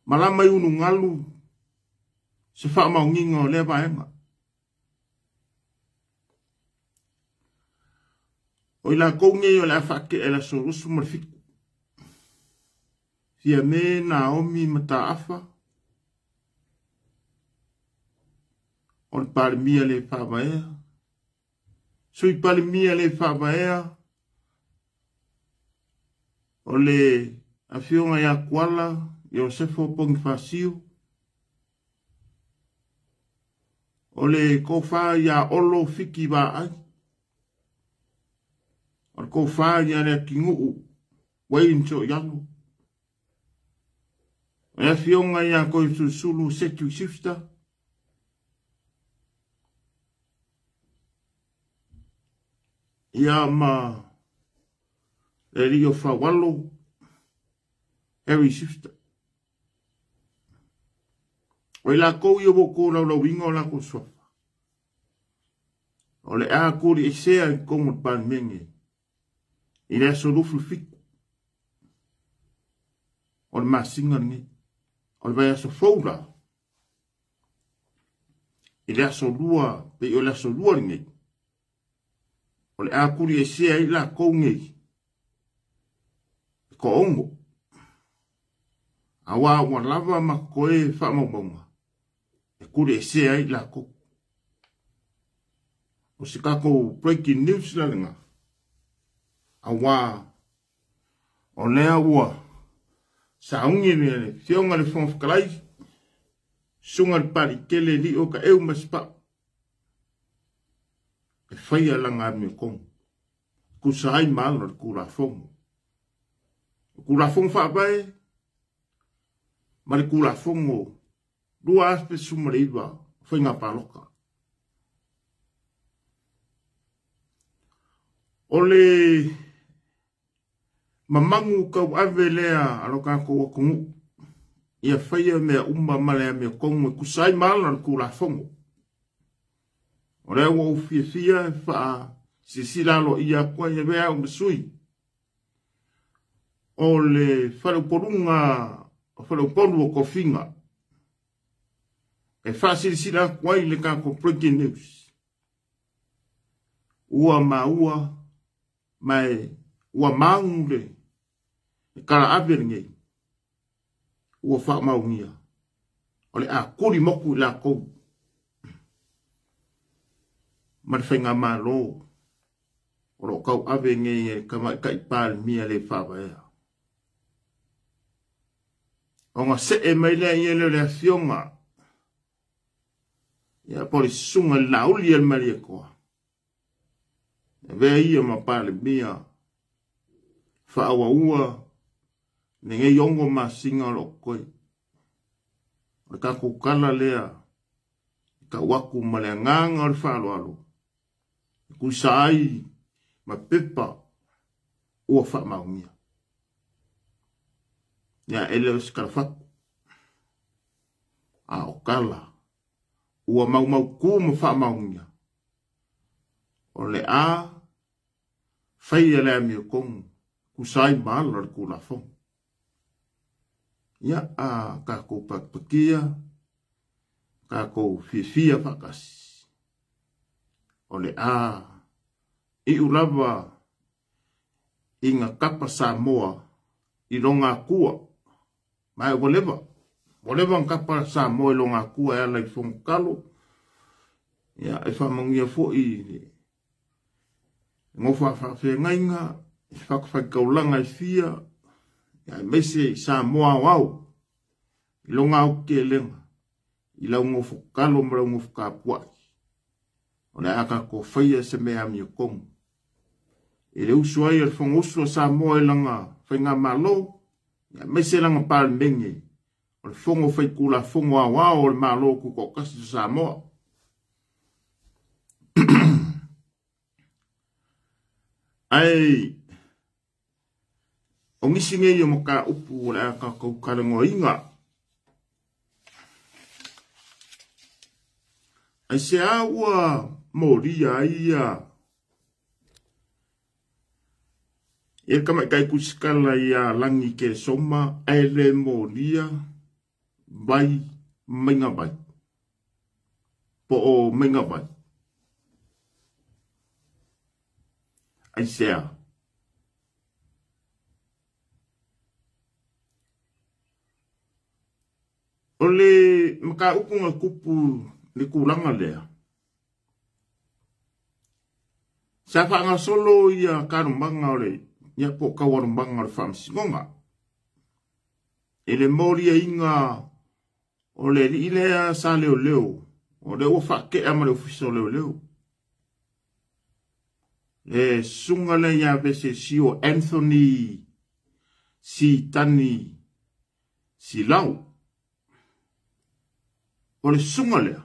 Malama i unu ngalu. Se wha maunginga o lea vaenga. O ila kounge o lea whake e la sorusu marifiku. Fia me Naomi mata afa. O le palimia le whavaea. Sui palimia le whavaea. O le awhionga ia kuala. Iosefo pongi whasio. O le kowha ia olo fiki wa ai. O le kowha ia le kingu. Wai ncho yalu. O le awhionga ia koi susulu setu sifta. Ia ma le rio whawalo. Harry sifta. O la kou i o ko la wingo la ko sofa. O le a kuri e sea i kongo pan menge. I le aso lufu fiku. O le masinga nge. O le vai aso foula. I le aso lua, pe o le aso lua nge. O le a kuri e sea i la kou nge. Ko ongo. Awa wa lava ma koe wha maunga. E kure e sea i la kou. O se kako breaking news la nga. Awa. O lea ua. Sa ungi ni fionga le whangwhakalai. Sunga le pari kele li o ka eu maspa. E whaia langa me kong. Kusai malo le kura fongo. Kura fongo whaapai. Ma le kura fongo. Dua aspe sumariwa. Whainga paloka. O le mamangu kau ave lea aloka ko kungu. Ia whaia mea umma malea mea kongu e kusai malo le kura fongo. O rea ua ufia wha sisilalo ia kwa ia mea umasui. O le whaleuporunga, whaleuporu o kofinga. E wha silisila kwa i le kako breaking news. Ua maua, mai ua maungle. E kara averinge. Ua wha maungia. O le a kuri moku la kou. Marwhenga malo. O lo kau ave nge kama kai pal mia le whawa ea. O ngā se e mai lea iele le fionga. Ia pori sunga lauli al maria koa. E vea ia ma pale mia. Whaawa ua. Nenge yongo ma singa lo koe. O ka kukala lea. Ka waku ma lea nganga o le whaalo alo. Kusai ma pepa ua wha maungia. Ia ele o sikarafaku. A o kala. Ua mau ku ma wha maungia. O le a whaia lea mi o kongu. Kusai maalo le kula fong. Ia a kako pakpakia. Kako fifia whakasi. O le a i ulava i ngā kapa Samoa i longa kua. Mai woleva. Woleva ngā Samoa i longa kua e ala i whongkalo. Ia e whamangia fo i ngofa whawhengainga. I whakawhaikaulanga i fia. Ia e mese i Samoa wau. I longa au ke lenga. I lau ngofu kalo mra ngofu ka puai. O le aka ko whaia se mea mi o kongu. E le usuai al whangosu Samoa i langa whainga malo. Ia mese langa pāle menge. O le whongo whaikula whongo a wao o le malo ku ko kasi Samoa. Ai. O ngisinge i o maka upu o le aka kou karango inga. Ai se aua moria ia. Ia kama kai kusikala ia langi ke soma aile moria. vai mainga vai. Po o mainga vai. Ai sea. O le maka upunga kupu le kulanga lea. Sa whanga solo ia karumbanga o le, ia po kawarumbanga o le whamsingonga. E le mori e inga o le li ilea sa leo leo, o le ua whake ama le ufiso leo leo. Le sunga le ia vese si o Anthony si tani si lau. O le sunga lea.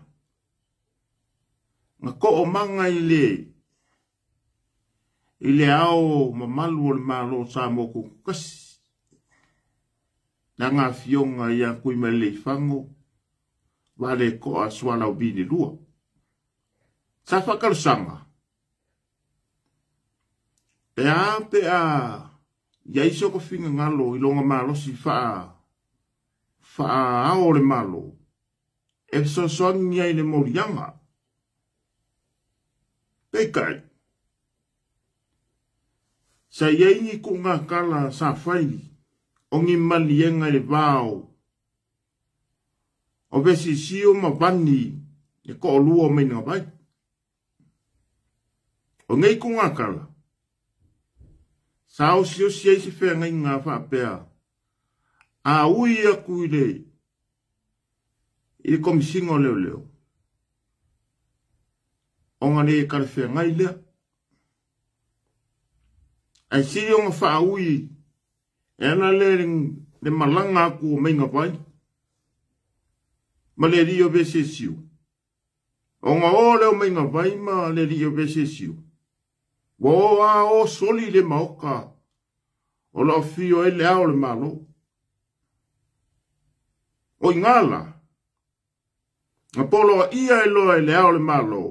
Nga ko o manga i le ao mamalu o le malo sa moku kasi. Na ngā fionga ia kui me le fango. Wale ko a swala o bini lua. Sa whakarsanga. E a pe a ia iso ko finga ngalo i longa malo si faa ao le malo. E so songi ai le morianga. Pekai. Sa iei ku ngā kala sa whaini. Ongi malienga le vāo. O vesi sio ma vani. E ko o lua me nga vai. O ngei ku ngā kala. Sa o sio siei si whea ngai ngā whaapea. A ui aku i le. I komisingo leo leo. O ngane e kare whea ngai lea. Ai siri o ngā wha ui. E ana le malanga aku o meinga vai. Ma le rio vese siu. O ngā o leo meinga vai ma le rio vese siu. Wa o a o soli le maoka. O la fio e le ao le malo. O ingala. Nga polo ia e loa e le ao le malo.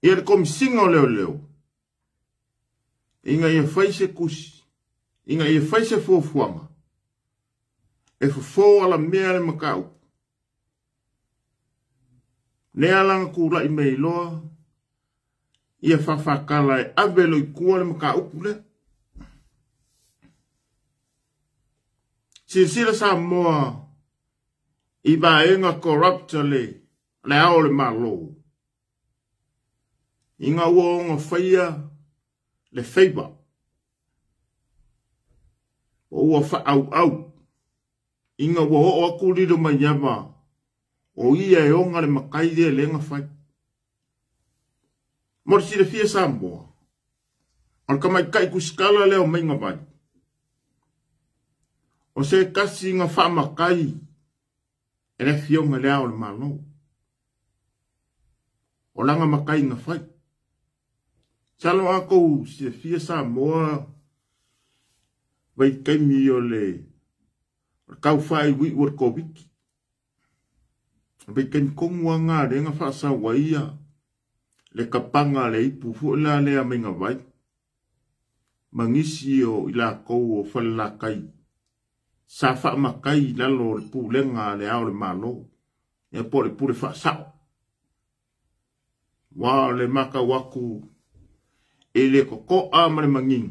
Ia le komisinga o leo leo. Inga ia whaise kusi. Inga ia whaise fuafuanga. E fufo ala mea le makau. Nea langa kura i mei loa. Ia whawhakala e avelo i kua le makau kule. Sisira sa moa. I ba enga corrupta le ao le malo. Inga uonga whaia le feiba. O ua wha au. Inga ua o akuriro mai yama. O ia e onga le makaide le nga whai. Morisi le fia sa moa. Al kamai kai kuskala leo mainga vai. O se kasi nga wha makai. E le fionga le ao le malo. O langa makai nga whai. Salo ako se fia sa moa. Vai kaimi o le kau whai wi ur koviki. Vai kaimi kongua ngā renga whaasa waia. Le kapanga le ipu fuela le a menga vai. Mangisi o ila kou o whala kai. Sa wha makai lalo le pūlenga le ao le malo. E po le pūle whaasao. Wā le maka waku. E le koko a mare manging.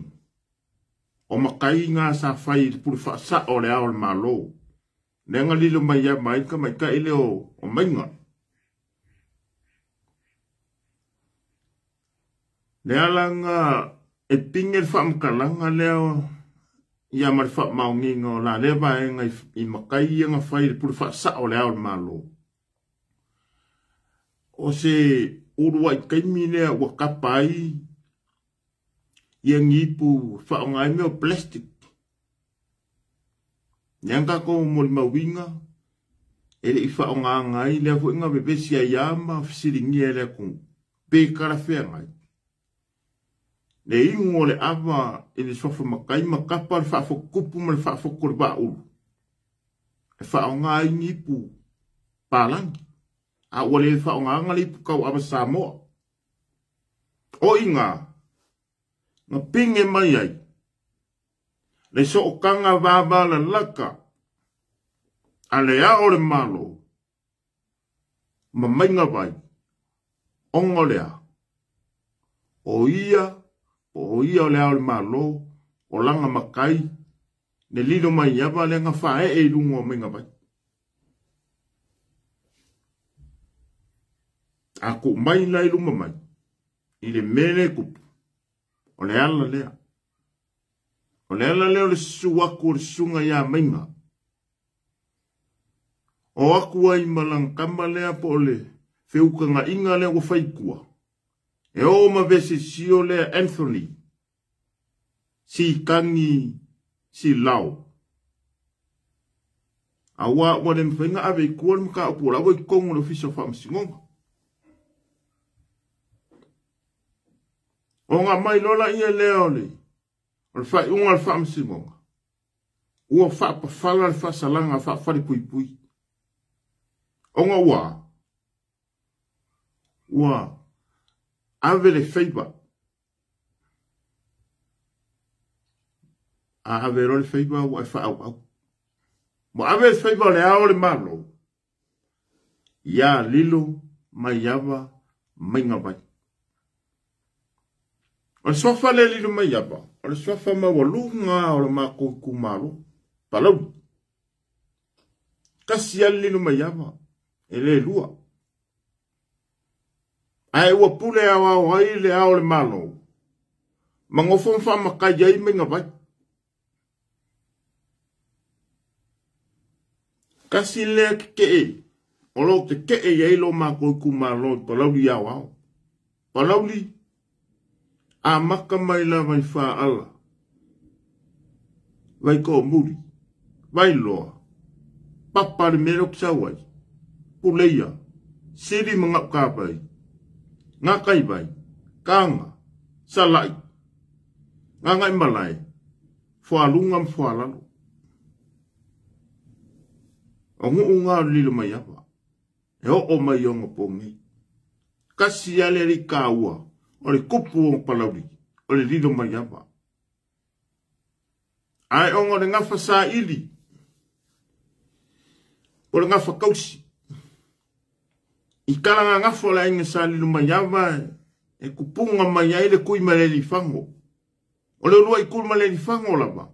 O makai ngā sa whai le pūle whaasao le ao le malo. Nenga lilo mai a mai ka mai ka ele o mainga. Le alanga e pinge whaamkalanga leo. Ia mare wha maunginga o la lewa e ngai i makai nga whai le pūle whaasao le ao le malo. O se urua i kaimi lea ua kapai. Ia ngipu whaongai meo plastic. Nyanga ko moli mawinga. Ele i whaonga ngai lea fu inga bebesi a yama fisiringi e lea kung. Pekara whea ngai. Le ingo le awa e le sofa makai makapa le whaafokupu ma le whaafokore ba ulu. E whaonga i ngipu palangi. A wale le whaonga ngali ipu kau awa Samoa. O inga. Nga pinge mai ai. Le so o kanga vāba la laka. Ale a o le malo. Ma mainga vai. Ongo lea. O ia o le a o le malo. O langa makai. Ne lido mai yaba le nga fae e lungo mainga vai. Ako mai lai luma mai. I le mele kupu. O le ala lea. O le ala lea o le suaku o le sunga ia mainga. O aku ai malang kama lea po le whiukanga inga lea o whaikua. E o ma vese sio lea Anthony. Si kangi, si lau. A wa le mwhenga ave i kua mka apu la wai kongo le fisa whamsingonga. O ngā mai lola ia lea ole. O le whai unga le whamsingonga. Ua whapawhala le whasalanga whawhari pui pui. Onga ua ave le feiba. A ave ro le feiba ua e wha au. Mo ave le feiba le ao le malo. Ia lilo mai yava mainga vai. O le sofa le lilo mai yava. O le sofa ma walunga o le mako kumaro. Palau. Kasi al lilo mai yava. Ele lua. Ai ua pule awa o ai le ao le malo. Mangofon fa makai ai menga vai. Kasi le ke e. O lo te ke e ai lo mako kumaro palau li awa. Palau li. A maka mai la vai fa ala. Vai ko muri. Vai loa. Papa le mero ksawai. Puleia. Siri mangap kapai. Ngakai bai. Kanga. Salai. Ngangai malai. Fualungam fualalo. Ongu unga lilo mai apa. E o mai onga pongi. Kasi ale ri kaua. O le kupu o palauri. O le lilo mai apa. Ai onga le ngafa sa ili. O le ngafa kausi. I kalanga ngafo la inga sa lilo mai apa. E kupunga mai ai le kui maleli fango. O le rua i kui maleli fango lava.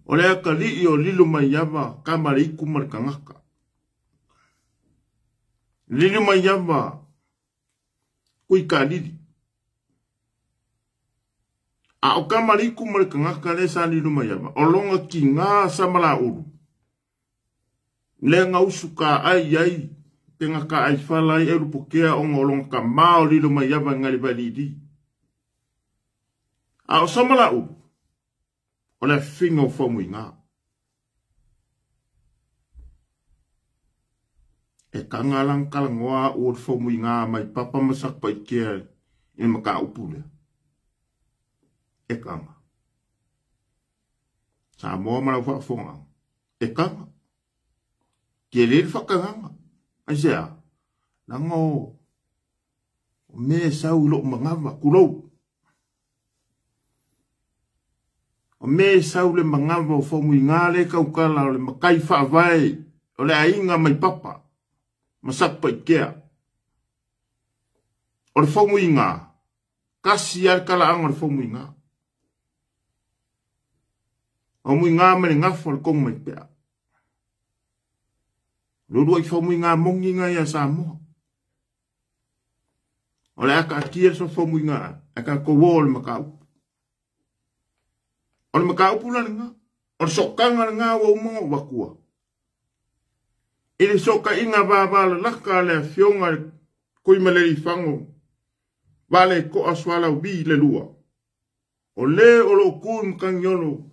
O le aka li o lilo mai apa. Kamare iku marikangaka. Lilo mai apa. Kui ka lili. A o kamariku marikangaka le sa lilo mai apa. O longa ki ngā samala uru. Le ngā usuka ai. Tenga ka ai whalai e rupokea o ngolonga ka mao lilo mai apa ngari balidi. A o samala uru. O le whinga o whamui ngā. E kangalang kalangoa o le whamui ngā mai papa masak pa i kia i maka upule. E kanga. Sa moa mara whafonga. E kanga. Kia lere whakanganga. Ai sea. Lango. O me sau lo mangava. Kulou. O me sau le mangava o whamui ngā le kaukala o le makai whaavai. O le ainga mai papa. Masak pa i kia. O le whamui ngā. Kasi ar kala anga le whamui ngā. O mui ngā mene ngafo le kong mai pia. Lurua i whamui ngā mongi ngā ia sa moa. O le aka atia so whamui ngā. Aka kowo o le makau. O le makau pula le ngā. O le sokanga le ngā wa umonga wakua. Ele soka inga vāwala laka le fionga kui maleri whango. Vale ko aswala ubi le lua. O le o lo kui mkangiolo.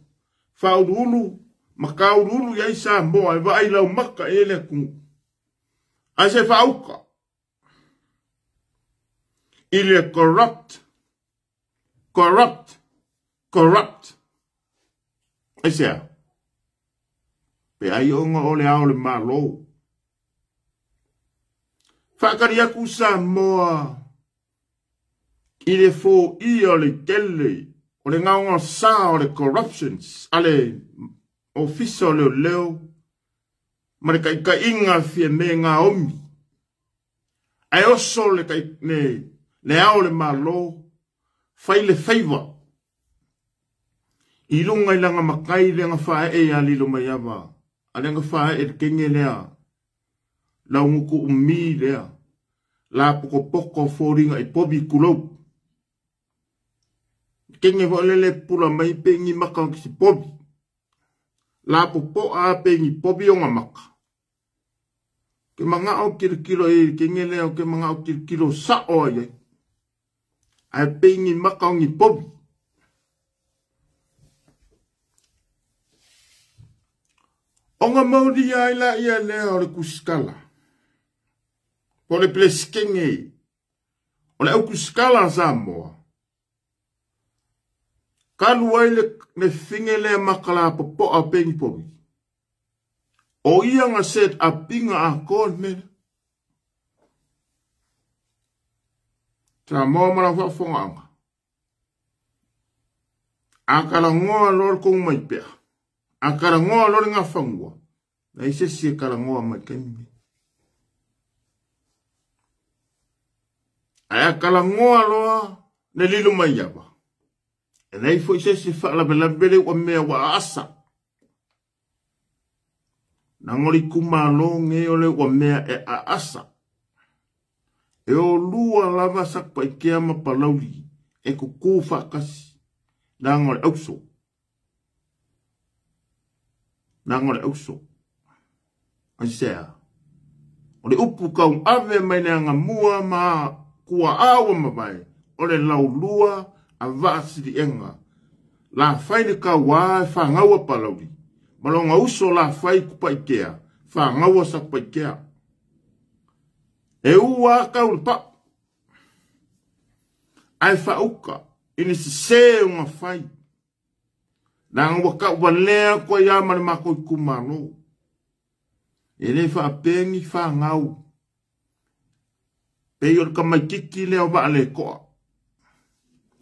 Whaurulu, makaurulu yai sa moa e vai lau maka e le kungu. Ai se whauka. Ile corrupt. Ai sea. Pe ai onga ole ao le malo. Whakari aku sa moa. Ile fo i o le tele. O le ngaonga sa o le corruptions. Ale ofisa leo. Marika ika inga fie me ngā omi. Ai oso le kai ne ao le malo. Fai le feiva. I lunga i langa makai le nga whae e a lilo mai awa. A le nga whae e kenge lea. La unguku umi lea. La poko poko fōringa i pobi kulou. Kenge whalele pula mai pengi maka kisi pobi. La popo a pengi pobi o ngā maka. Ke mga au kilo e kenge lea ke mga au kilo sa o ai. Ai pengi maka o ngi pobi. O ngā mauri ai la ia lea o le kuskala. Po le pleskenge. O le au kuskala sa moa. Kalu ai le finge le makala popo a pengi pobi. O ia nga set a pinga a kon me. Tra moa mara whafonga anga. A kala ngoa lor kong mai pia. A kala ngoa lor nga whangua. Na ise si kala ngoa mai kengi. A kala ngoa loa ne lilu mai yaba. E nei fo ise si whaalabelabele wa mea wa asa. Nangori kumalo nge ole wa mea e a asa. E o lua lava sakpa i kea mapalauri e kuku whakasi. Nangore auso. Nangore auso. Aisea. O le upu kau ave mai neanga mua ma kua awa mawai. O le lau lua a vasi di enga. La fai ni ka wae wha ngaua palauri. Malonga uso la fai kupa ikea. Wha ngaua sakpa ikea. E ua kau le pa. Ai wha uka. Ini si se unga fai. Nanga waka walea kwa yamane mako i kumano. E ne wha apengi wha ngau. Pe yor kamaikiki leo wa ale koa.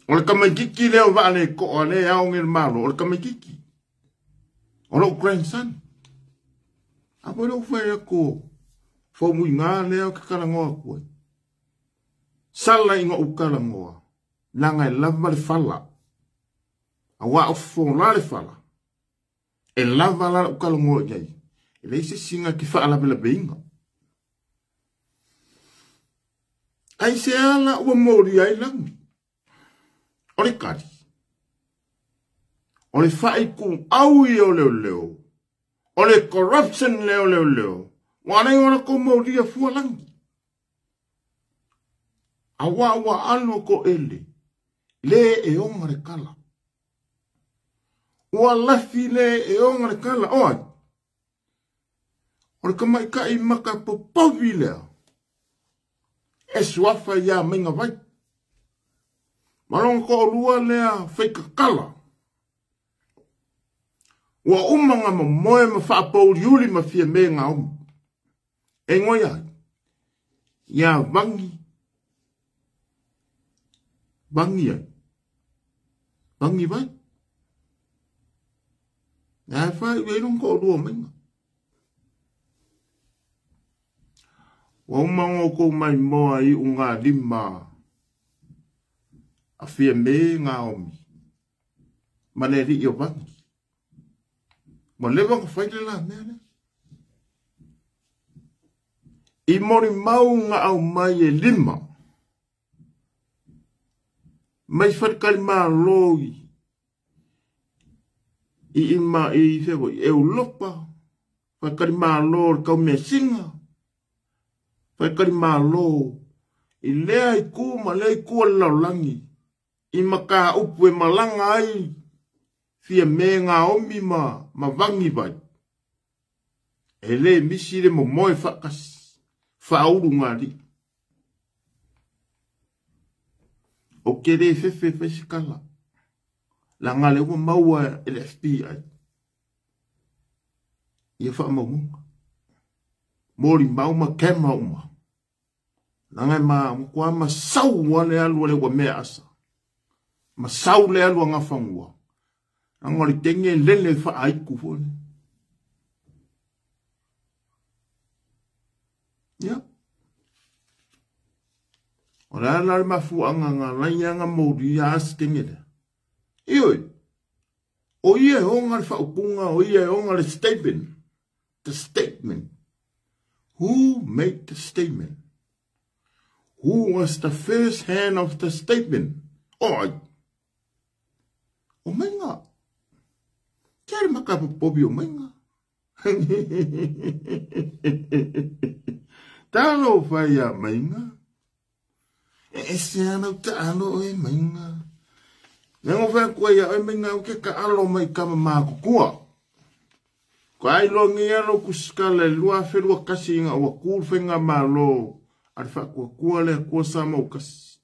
O le kamaikiki leo wa ale koa le au ngir malo. O le kamaikiki. O le grandson. Apo leo whaia ko. Fau mui ngā leo ka karangoa koe. Sala inga ukarangoa. Nanga e lava le fala. A wa o fōla le fala. E lava la ukarangoa iai. E leise singa ki wha ala bela beinga. Ai se ala ua mori ai langi. O le kari. O le whai kung au i o leo leo. O le corruption leo leo leo. Wane ora ko mori a fua langi. A wa alo ko ele. Le e onga le kala. Ua lafi le e onga le kala. Oai. O le kamaika i maka popovi lea. E suafa ia minga vai. Malonga ko lua lea feika kala. Ua umanga ma moe ma whaapauri uli ma fia me ngā umu. E ngoia. Ia vangi. Vangi ai. Vangi vai. Ia whai weirung ko lua minga. Wa umango ko mai moa i unga lima. A fia me ngā omi. Maneri i o vangi. Ma lewa ka whaile la mea. I mori mau ngā au mai e lima. Mai wharekari mā loi. I ima i whewa i Europa. Wharekari mā loi kau mea singa. Wharekari mā loi. I lea i kū ma lea i kua laulangi. I maka upu e malanga ai. Fia me ngā omi ma vangi vai. E le misi le mo moe whakasi. Whauru ngā ri. O kere fefe fesikala. La ngā le ua maua LFPI. Ia whaamaunga. Mori mauma kema uma. Nangai kua ma sau wane alua le ua mea asa. Ma sau le alua ngā whangua. Angori tenge lele wha aiku fone. Ya. Ora la mafuanga nga laianga modi ya skengeda. Ioi. O ie honga fa upunga o ie honga the statement. The statement. Who made the statement? Who was the first hand of the statement? Oi. O menga. Kere makapopobi o menga. Talo faya menga. Ese ano talo e menga. Nengo fa ko ya e menga o ke ka alo mai ka ma ku kua. Ko ai lo ngia lo kuskale lua fe lua kasi nga wa ku fenga malo. Ar fa ko le ko sa mo kas.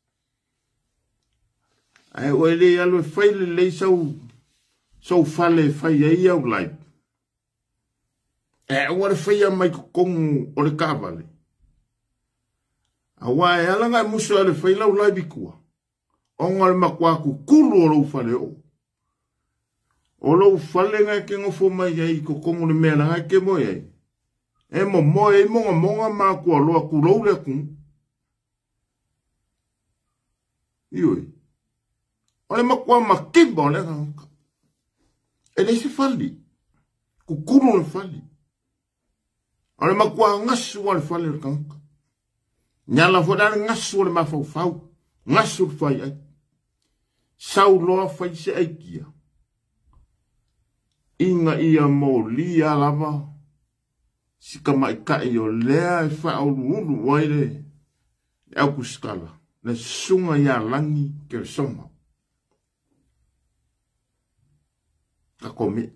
Ai o le ya lo fai le so fale fai ia o lai. E o le fai mai ko kong o le kavale. Awa e alanga muso ale fai lau lai bikua. Onga le makua ku kulu o lo fale o. O lo fale ngai ke ngofo mai ai ko kong le mea ngai ke mo ai. E mo e monga ma kua loa ku lo le ku. Ioi. O le makua makimba o le ngaka. E le se fali. Ku kulu le fali. O le makua ngasu o le fali le kanka. Nyala fodar ngasu le mafau. Ngasu fai ai. Sau loa fai se ai kia. Inga ia mo lia lava. Sika mai kai o lea e fai au ulu waire. E au kuskala. Le sunga ia langi ke songa. Ka kome.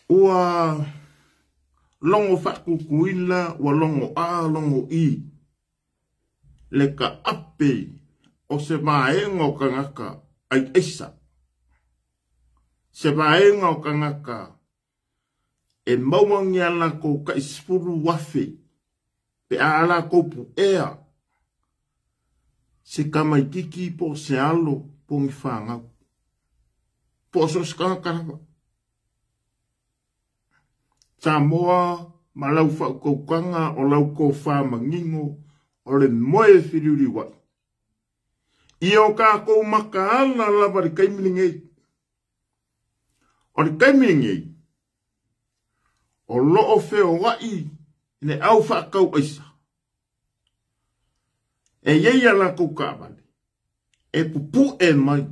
Ua longo faku kuila wa longo a longo i. Le ka ape o se maenga o kangaka ai esa. Se maenga o kangaka e mauangi ala ko ka ispuru wafe pe ala ko pu ea. Se kamai kiki po se alo po ngifanga. Po so skakarawa. Samoa malau fa ko kanga o lau ko fa mangingo o le moe whiruri wai. Io ka ko maka ala lava le kaimilingi. O le kaimilingi. O loo feo wai ne au fa kau aisa. E yeia la ko kabale. E pupu e mai.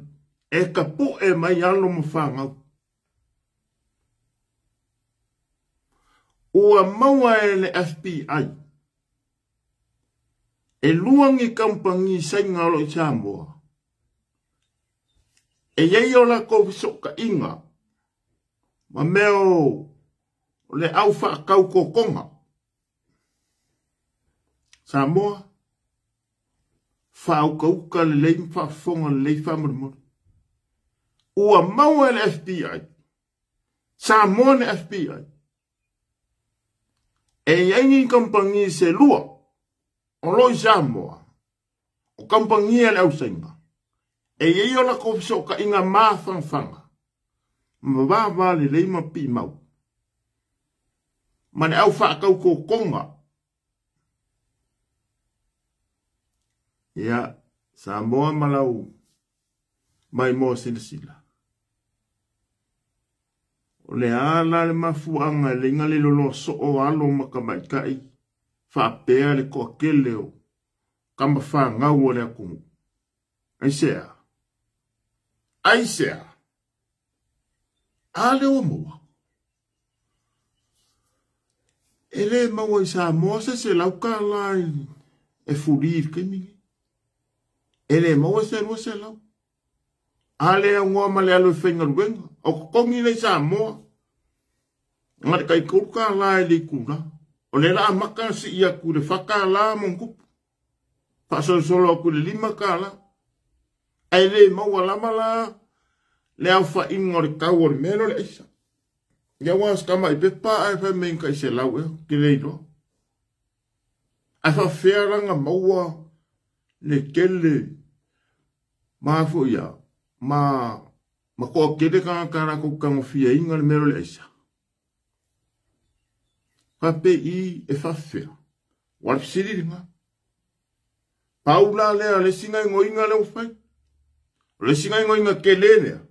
E ka pu e mai alo mo whangau. Ua maua e le FBI. E luangi kampangi sainga lo i Samoa. E yeio la ko visoka inga. Ma meo le au whaakau ko konga. Samoa. Whaukauka le leim whaafonga le lei whamurumuri. Ua maua le FBI. Samoa le FBI. E yangi kampangi se lua. O loi Samoa. O kampangi le au sainga. E yeio la ko visoka inga maa whangwhanga. Mawaa le leima pi mau. Mane au whaakau ko konga. Ia, Samoa malau mai mo sila. O le ala le mafuanga le inga le lolo so o alo makamaikai. Whaapea le koa keleo. Kamba whaangau o le akumu. Aisea. Aisea. Ale o mua. Ele maua i Samoa se lauka lai e furir ke mingi. Ele maua se rua se lau. Ale a ngoa male alo e whenga ruenga. O kongi nei Samoa. Ngare kai kuruka lai li kura. O le la maka si ia kure whaka la mongupu. Pasol solo kure lima ka la. Ele maua lama la. Le au wha ingore kau ori mero le isa. Ia was kama i pepa ai wha menka i se lau e, ki reiro. Ai wha whearanga maua le kele maafu ia, ma koa kere kanga kara ko kango fia inga le mero le isa. Pape I e whawhea. Wale siri nga. Paula lea le singa ingoinga le ufai. Le singa ingoinga ke lelea.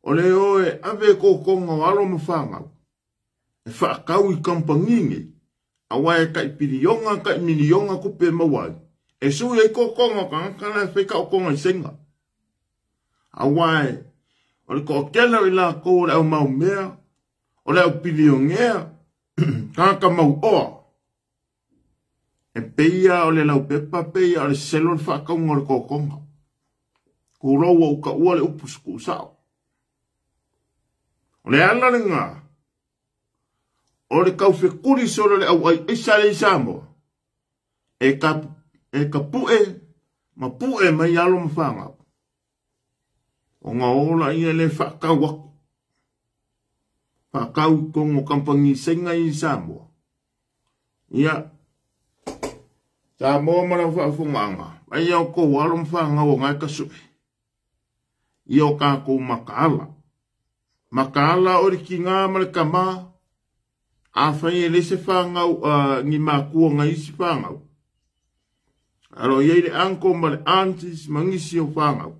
O le oe ave ko konga walo mawhanga. E whaakau I kampanginge. Awa e kai pirionga kai minionga kupe mawai. E sui e ko konga kankana e wheka o konga I senga. Awa e. O le ko kela I la ko le au mau mea. O le au piriongea. Kaka mau oa. E peia o le lau pepa peia o le selo le whakaunga o le kokonga. Ko roua uka ua le upus ku sao. O le ala le ngā. O le kau whekuri soro le au ai isa le isamo. E ka pue, ma pue mai alo mawhanga. O ngā ola ia le whakau waku. Whakau kongo kampangi senga I Samoa. Ia. Samoa mana whaafunga. Ai au ko walo mwhanga o ngai kasui. I o kako makaala. Makaala ori ki ngā male kama. A whai e lese whangau ngi mākua ngai isi whangau. Aro iei le anko male aunties mangisi o whangau.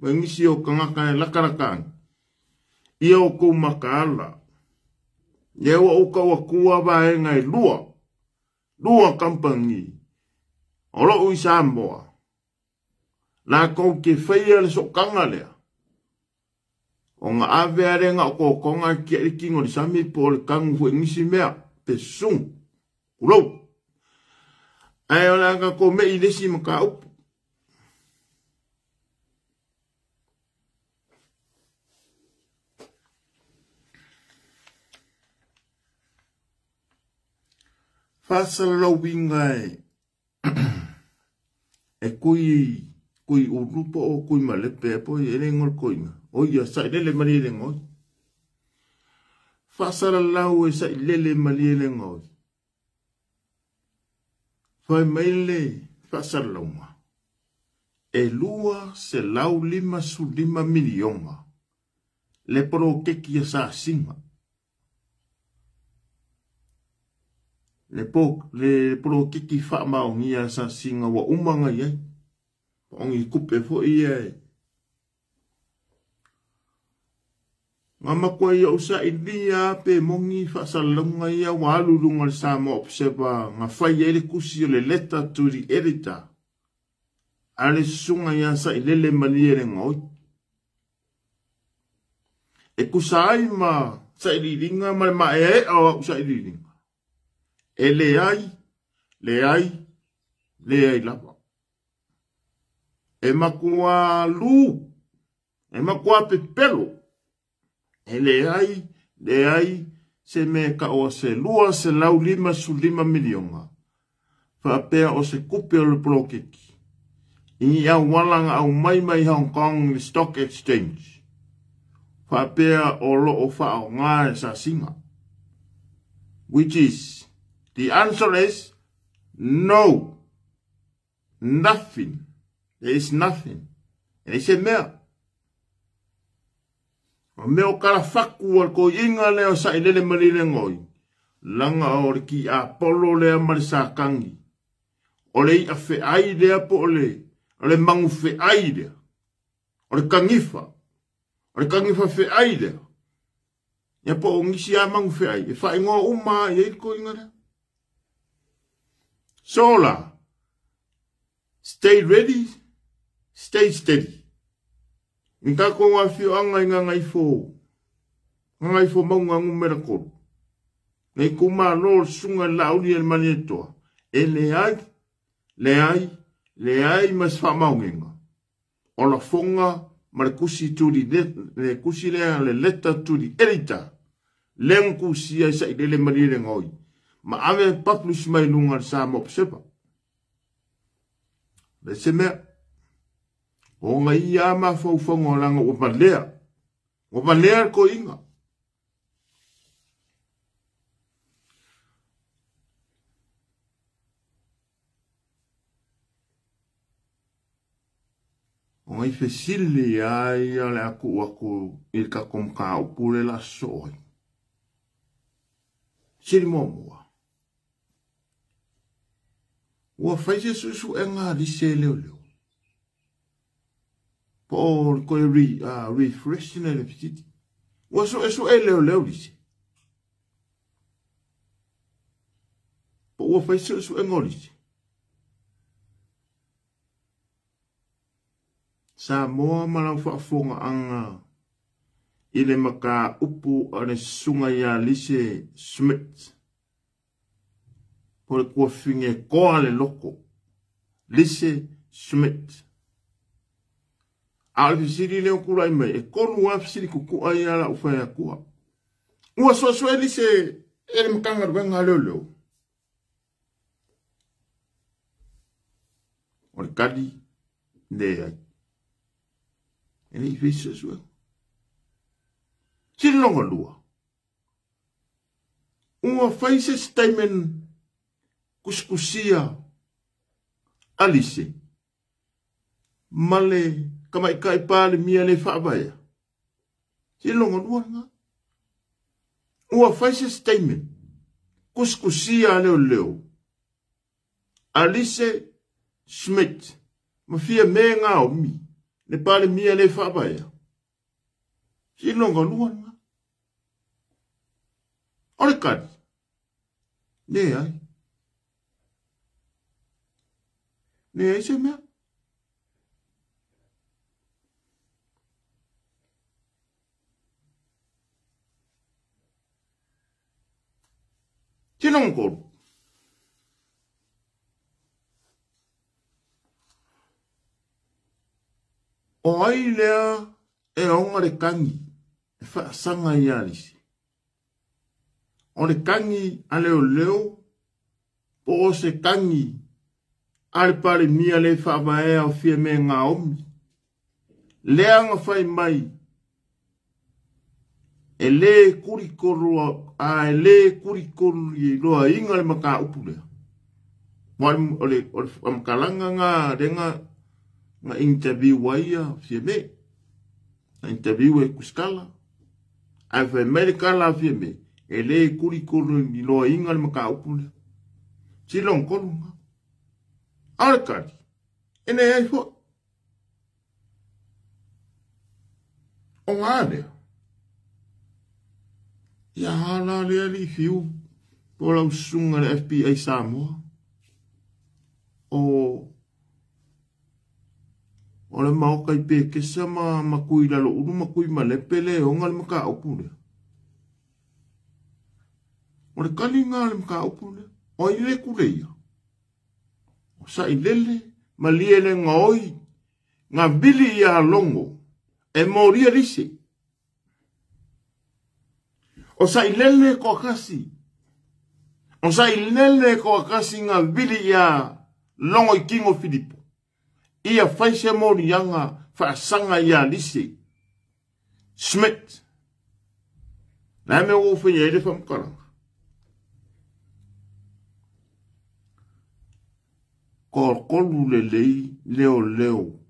Mangisi o kangaka e lakarakang. I o ko makaala. Yewa uka wakua wae ngai lua. Lua kampangi. Olo ui Samoa. La kou ke whaia le sokanga lea. O ngā awea renga o ko konga ki a kingo li sami po le kangu fu ngisi mea. Pe sung. Urou. Ai o langa ko me I lesi maka upu. Fasala lau wingai. E kui urupo o kui malepe po I ere ngol koinga. O ia sa ilele mali ele ngoi. Fasala lau e sa ilele mali ele ngoi. Fai maile fasala lau ma. E lua se lau 5 milionga. Le pro keki sa singa. Le pro kiki wha maongia sa singa wa umanga iai. Ongi kupe fo iai. Ngā makua ia usa ilia pe mongi wha salunga ia wa alurunga le Samoa Observer. Ngā whai ele kusi o le letter to the editor. Ale sunga ia sa ilele maliere ngoi. E kusai ma sa iliringa ma e o sa iliringa. E le ai lapa. E makua lu, e makua pepelo. E le ai, se me ka o se lua se lau 5 milionga. Whapea o se kupe o le plokeki. I au walanga au mai Hong Kong Stock Exchange. Whapea o lo o whao ngā sa singa. Which is, the answer is no. Nothing. There is nothing. And he said, mea. Meo kara whaku al ko inga leo sa ilele marile ngoi. Langa o ki a polo lea marisa kangi. O le I a fe ai lea po o le mangu fe ai lea. O le kangifa. O le kangifa fe ai lea. Ia po o ngisi a mangu fe ai. E wha ingoa uma i eil ko inga lea. Sola. Stay ready. Stay steady. Nka ko wa fio anga inga ngai fo. Ngai fo maunga ngumera koru. Nei kuma no sunga lauli el manetoa. E le ai mas fa maunga. O la fonga ma kusi turi le kusi le letter turi editor. Leng kusi ai sa ile marire ngoi. Ma ave publish mai lunga Samoa Observer. Le seme o nga ia ma fo ngolanga o valea. O valea ko inga. O ngai fesili ai ale aku il ka kom ka o pure la soi. Siri moa. Ua faise susu e ngā lise leo leo. Po koe refresh na le pititi. Ua so e leo leo lise. Po ua faise susu e ngō lise. Sa moa malau whaafonga anga ile maka upu ane sunga ya lise Smith. Por kua finge koa le loko. Lise Smith. Aale fisiri leo kura imai. E konu wa fisiri kuku ai ala ufaya kua. Ua soa lise ele makanga ruenga leo leo. Ore kadi ne ai. Ene i fisa sua. Siri longa lua. Ua faise statement kuskusia alise. Male kamai kai pale mia le whaabaya. Siri longa lua nga. Ua faise statement kuskusia leo leo. Alice Smith. Mafia me ngā omi. Ne pale mia le whaabaya. Si longa lua nga. Ore kari. Ne ai. Ne ai se mea. Si longa koru. O ai lea e onga re kangi. E wha sanga i alisi. O re kangi a leo leo. Po o se kangi. Ale pare mia le wha maea o fia me ngā omi. Lea nga whai mai. E le kurikoru a e le kurikoru i roa inga le maka upulea. Mwari o le makalanga ngā renga nga interview waia fia me. Nga interview e kuskala. Ai whai medikala fia me. E le kurikoru i roa inga le maka upulea. Silong koru nga. Aore kari. Ene ai fo. O ngā lea. Ia hala lea li fiu. Po lau sunga le FBI Samoa. O le maoka i pe kesa ma kui lalo unu ma kui ma lepe le o ngā le maka upu lea. O le kali ngā le maka upu lea. O i le kureia. O sa i lele ma liele ngā oi. Ngā bili ia longo. E moria lise. O sa i lele ko kasi. O sa i lele ko kasi ngā bili ia longo i Kingo Filipo. Ia faise mori anga whaasanga ia lise. Smith. Nā me o whenya ere whamkaranga. Kolu le lei leo leo.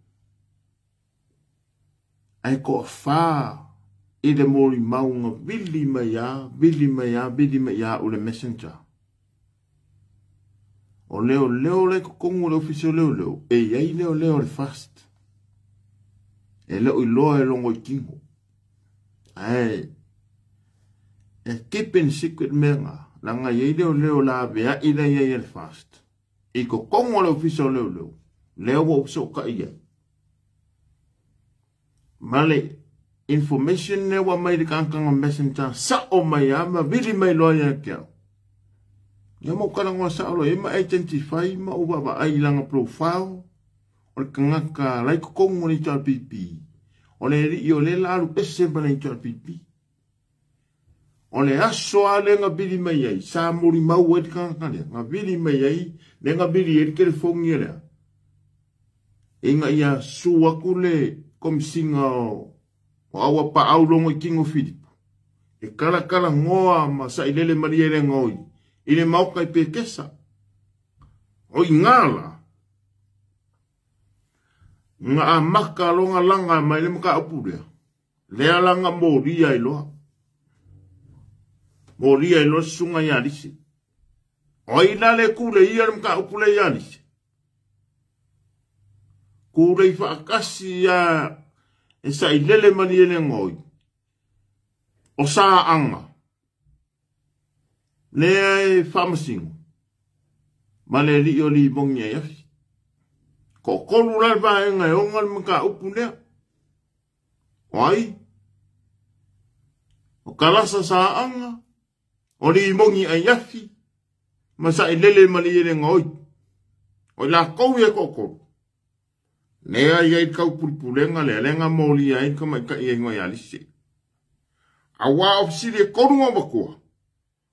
Ai ko wha i le mori maunga bili mai a o le messenger. O leo le kukongu le ofisio leo. E iai leo le fast. E leo i loa e longo i Kingo. Ai. E keeping secret menga. Langa iai leo la vea i le iai le fast. I ko kongo le ofisio leo. Leo wo so ka ia. Male information ne wa mai kankanga messenger sa o mai ama vili mai loya kia. Ya mo kala ngwa sa lo ema identify ma o baba ai langa profile o kanga lai ko kongo ni ta pipi. O le ri o le la lu ese bana ni ta pipi. O le aso ale nga vili mai ai sa muri mau wet kanga nga vili mai ai ne nga vili e ke fongi era. Inga ia suwa kule kom singa o awa pa au longo i Kingo Filipo. E kala ngoa ma sa ilele mariere ngoi. Ile mauka i pekesa. O i ngala. Nga a maka longa langa ma ile maka apurea. Lea langa moria i loa. mo lia ilo sunga ya lisi. O ina le kule ia mka upule ya lisi. Kule ifa akasi ya esa ilele mani ele ngoi. O saa anga. Nea e whamasingo. Male li o li mongi e yafi. Ko kolu rai pa e ngai ongan mka upunea. Wai. O kalasa saa anga. O li mongi e yafi. Masa ilele mani ele ngoi. O la kou e kokoro. Nea iai kau pulpulenga le alenga moli ai kama ika iai ngoi alise. Awa ofisiri e korunga makua.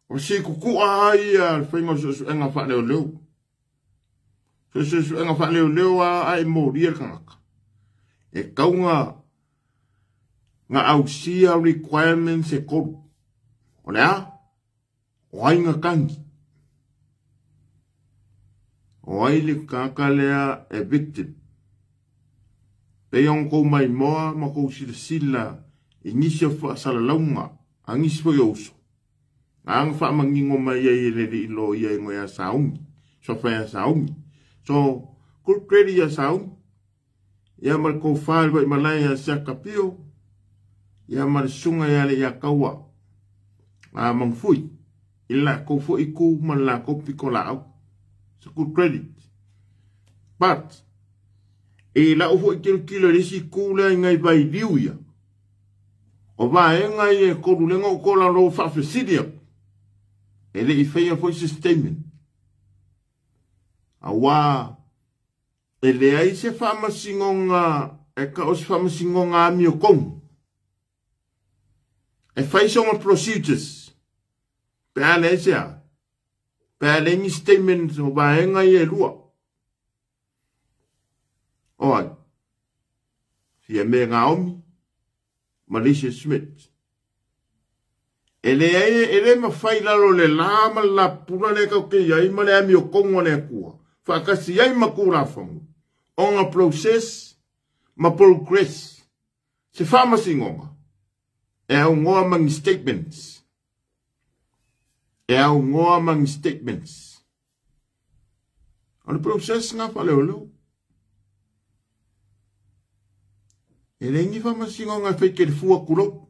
Ofisiri kukua ai a whainga susu enga wha leo leo. Susu enga wha leo leo ai mori e kangaka. E kaunga nga ausia requirements e koru. O lea, o ainga kangi. O aile kaka lea e victim. Peiong kou mai moa ma kou sila ingisio fa sala launga angis fo yoso ang fa mangingo mai ye le lo ye ngo ya saung so fa ya saung so kul kredi ya saung ya mal ko fa ba malaya sa kapio ya mal sunga ya le ya kawa a mang fui illa ko fo iku mala ko pikola so kul credit but e la ufo kilo resi kula ngai bai liuia o va ngai e ko lulenga o kola lo fa fesidia ele I feia foi statement awa ele ai se fa masingonga e ka os fa masingonga mi o kom e fai some procedures pele sia pele ni statement o va ngai e lua. Oi, fia me ngaomi, Malaysia Smith. Ele ma fai lalo le lama la pura le kau ke iai ma le ami o kongo le kua. Whakasi iai ma kura whangu. Onga process, ma progress. Se whamasingonga. E au ngoa mangi statements. E au ngoa mangi statements. Ano process nga wha leo leo. Ele ngi whamasingonga whai kere fua kuro.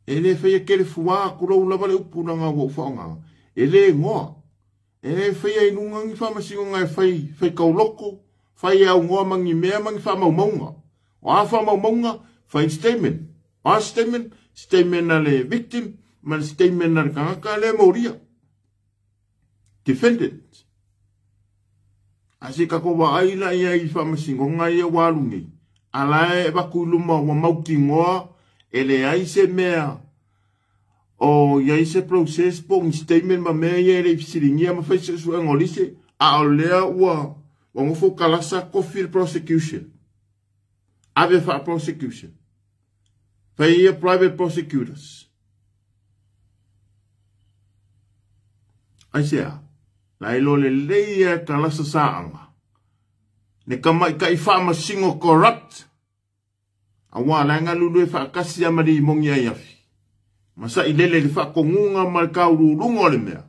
Ele whai kere fua kuro lava le upuranga wo whaonga. Ele ngoa. Ele whai inunga ngi whamasingonga whai kauloko. Whai au ngoa mangi mea mangi whamaumaunga. O a whamaumaunga whai statement. O statement. Statement na le victim. Man statement na le kangaka le mauria. Defendant. Asi kako wa aila ia I whamasingonga ia walungi. Alae e waku luma wa mauki ngoa. Ele ai se mea. O ia se process pong statement ma mea ia ele fisiringia ma whaise sua ngolise. A o lea ua. Wa ngofo kalasa kofir prosecution. Ave wha prosecution. Whai ia private prosecutors. Ai sea. Lailo le leia kalasa saanga. Ne kamai kai whama singo corrupt. Awa langa lulu e whakasi amari mongi ai afi. Masa I lele le whakongunga marikau rurungo le mea.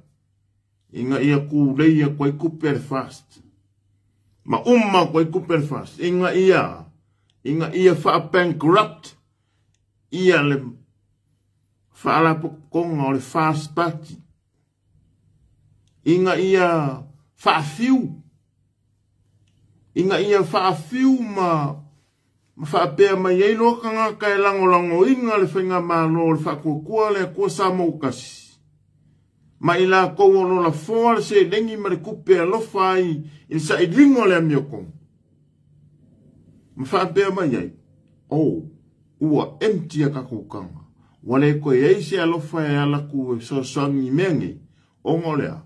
Inga ia ku leia koe kuper fast. Ma koe kuper fast. Inga ia bankrupt. Ia le whaalapokonga o le fast party. Inga ia whaafiu. Inga ia whaafiu ma whaapea mai ei loa kanga kai lango inga le whainga malo le whakukua le kua sa maukasi. Ma ila kou ono la foa le se lengi ma le kupe alofa ai il sa ilingo le amiokong. Ma whaapea mai ei. Oh, ua empty a kakukanga. Wale koe ei se alofa e alaku e sasangi mengi. Ongo lea.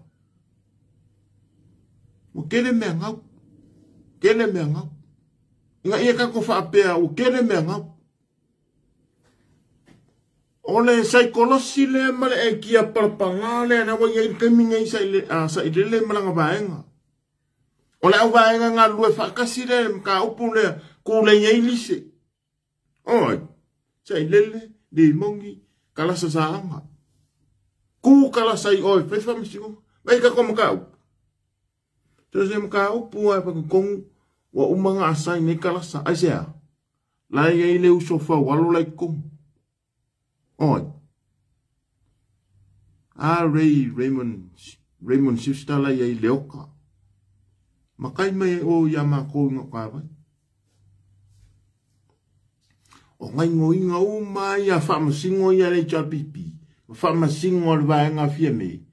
O kere mea ngau. Kere mea ngau. Inga ia kako whaapea o kere mea ngau. O le saikolosi le male e kia parapanga le na wa ia kaminga I sa ilele malanga vaenga. O le au vaenga ngā lue whakasi le ka upu le ko le iei lise. Oi, sa ilele le mongi kalasa sa anga. Ku kalasa i oi, pe whamisingo. Mai ka koma ka upu. Tō se mka upu ai paka kongu, wa umanga asai nei kalasa, ai sea. Lai ei le uso wha walo lai kongu. Oi. Raymond Sister lai ei leoka. Makai mai o yama ko nga kawai. O ngai ngoinga o mai a whamasingo ia le chapipi. Whamasingo le vaenga fia me.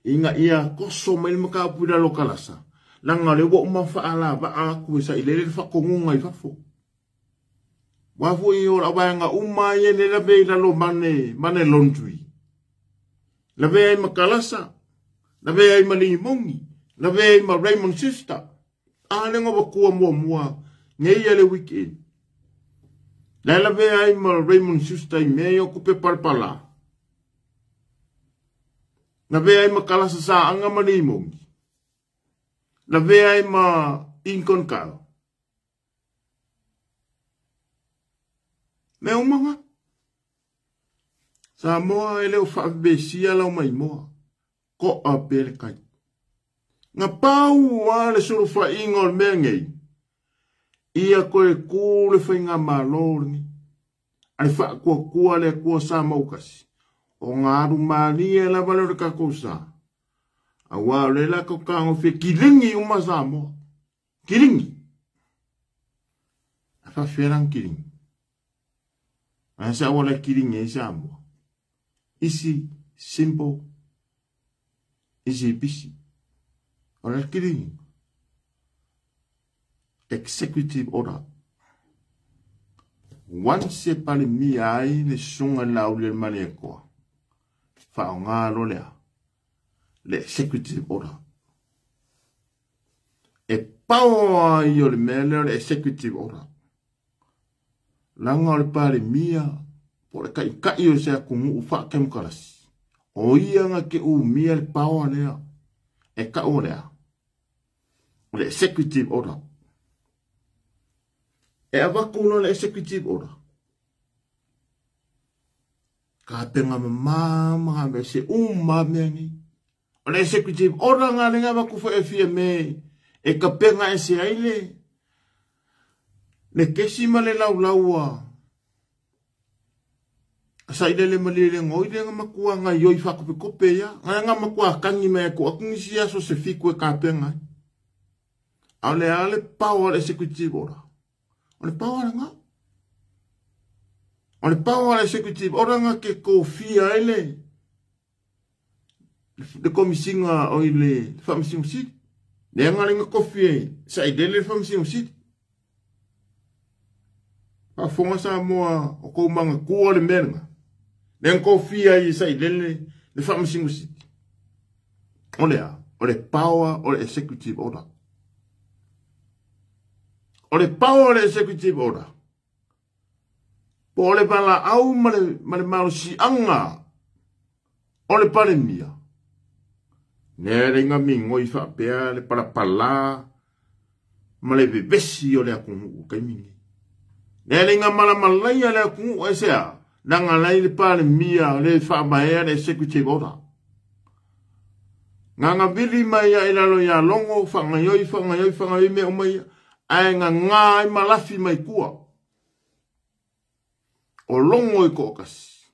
Inga ia koso mai le maka pura lo kalasa. Langa le wo uma whaala wa aku sa ilele whakongunga i whafo. Wafu i o la vaenga umai e le labe lalo mane laundry. Labe ai makalasa. Labe ai malimongi. Labe ai ma Raymond Sister. Alenga wakua mua. Ngei ale weekend. Lala ve ai ma Raymond Sister i mea o kupe palpala. Na ve ai ma kalasa sa anga malimongi. Na ve ai ma Incon Kao. Me umanga. Sa moa ele o whaabesia lau mai moa. Ko a pere kai. Nga pau wale suru wha ingol mea ngei. Ia koe kūle whainga mālorni. Ai wha kua le kua sa maukasi. O ngā rumani e la valore ka kousa. A wale la ko kango whi kiringi uma sa moa. Kiringi. A wha wherang kiringi. A sa wale kiringi e sa moa. Isi simple. Isi bisi. Ora kiringi. Executive order. Once pale mi ai le sunga lau le mane koa. Fa ngā rolea. Le executive order. E pao ai o le mele le executive order. Langa le pale mia. Po le kai o se akungu ufa kemukarasi. O ia nga ke u mia le pao lea. E ka o lea. Le executive order. E awakuno le executive order. Ka penga mama me se umamengi. O le executive order nga le nga wakufa e fia me. E ka penga e se aile. Le kesi ma le laulaua. Sa ile le malile ngoi le nga makua nga yoi whakupe kope ya. Nga makua kangi me ko akungisi aso se fiku e ka penga. Ale power executive order. O le power nga. O le power executive order nga ke ko fia ele. Le komisinga o ile whamisingo siti. Le nga ringa ko fia sa idele whamisingo siti. Pa fonga sa moa o kou manga kua le menga. Le nga ko fia i sa idele le whamisingo siti. O le power o le executive order. O le power executive order. Po le bala au male maru si anga. O le pare mia. Ne ringa mingo i whapea le para pala. Male bebesi o le akungu kai mingi. Ne ringa mala malai le akungu e sea. Nanga lai le pare mia le whaamaea le executive order. Nganga vili mai a ilalo ya longo whangayoi me o mai. Ai ngā i malafi mai kua. O longo i kokasi.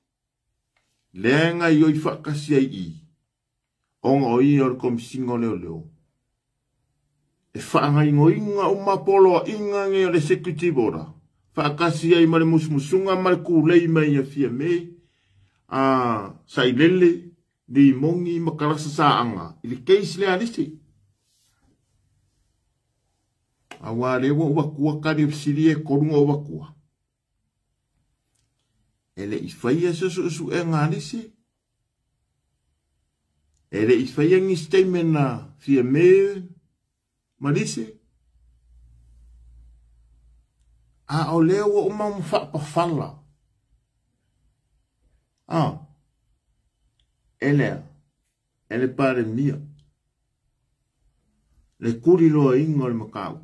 Lenga i oi whakasi ai i. Onga o i o le komisingo leo leo. E whaangai ngoinga o mapolo a inga nge o le executive order. Whakasi ai mare musmusunga mare kulei mai a fia me. Sa ilele di mongi makarasa sa anga. Ili keisi le alisi. Awa lewa wakua kari siri e korunga wakua. Ele ifaya susu e nganisi. Ele ifaya ngi statement na fia me marisi. A o lewa umam whapafala. Ele pare mia. Le kuri loa ingo le makau.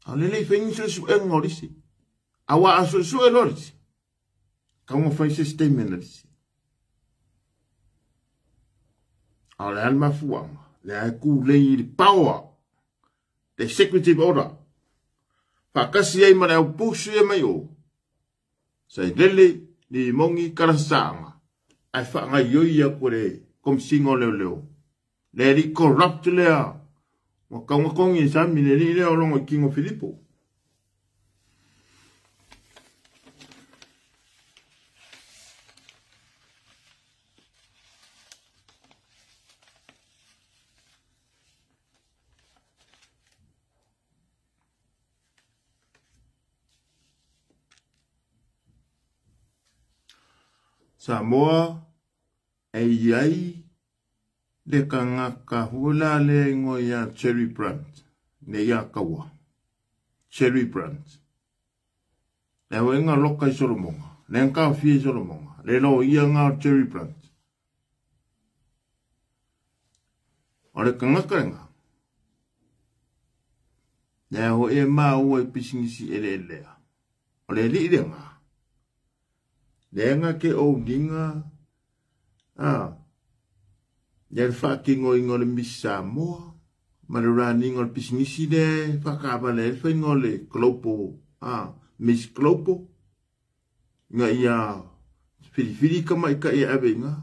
Alele fengi su engorisi. Awa asu e lorisi. Kaunga fai se statement na disi. A le alma fuanga. Le ai ku lei di power. The executive order. Whakasi ai mana au pusu e mai o. Sai lele ni mongi karasanga. Ai whanga ioi a kore komsingo leo leo. Le ri corrupt lea. Wa kaunga kongi sa mine ni leo longo King of Filipo. Samoa e iai le kangaka hula le ngoia cherry plant ne ia kawa cherry plant le wenga loka i solomonga le nka fi solomonga le lo ia nga cherry plant o le kangaka nga le ho e ma o e pisingisi ele o le li nga lenga ke o dinga Yel fucking ingol misa mo marani ingol pisingisi de fakabale fengole klopo miss klopo nga ia fili kama ika ia abenga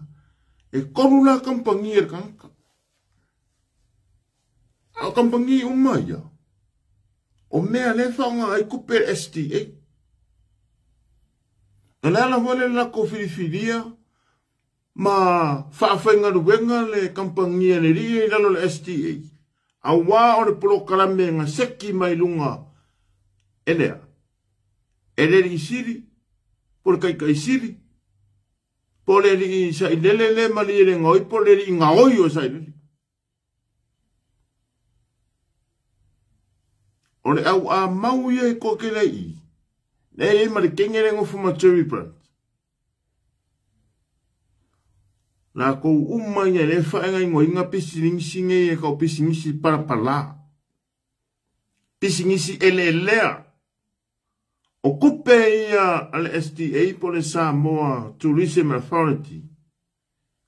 e korula kampangir kanka a kampangi umaya o mea le fanga ai kuper STA la vole la kofifilia ma whaafenga ruwenga le kampangia le ria i lalo le STA. A wā o le polokarame ngā seki mai lunga elea. Ele ri siri, por kai siri. Po le ri sa ilele ma li le ngoi, po le ri ngā oi o sa ilele. O le au a mau ia e kokele i. Le ma le kengere ngofu ma cherry plant. La ko umanya le fa ngai ngoi nga pisingisi nge ka pisingisi para pala. Pisingisi elelea. O kupe ia al STA po le Samoa Tourism Authority.